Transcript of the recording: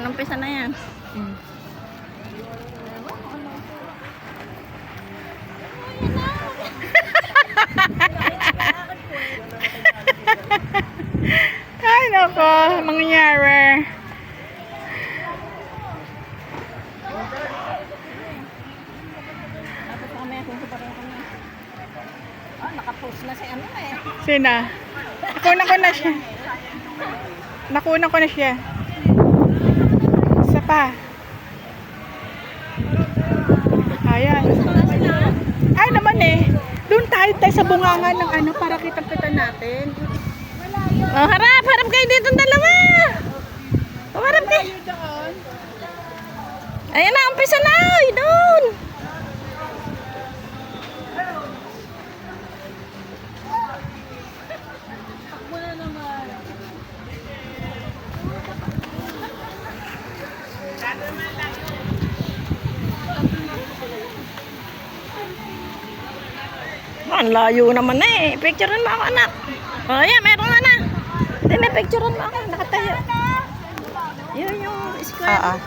umpisa na yan. Ay, nako, mangyayari. Tapos mamaya kung pa rin kami. Oh, nakapost na si ano eh. Sina? Nakunan ko na siya. Nakunan ko na siya. Isa pa. Ayan. Ay naman eh. Doon tayo sa bunganga ng ano para kitang-kita natin. Oh, harap! Harap kayo dito dalawa! Oh, harap kayo! Ayan na, umpisa na! Ay, doon! Ang layo naman na eh. Picturean mo ako, anak. Oh, yeah, meron nga na. Hindi, picturean mo ako. Nakatayo. Yun yung square.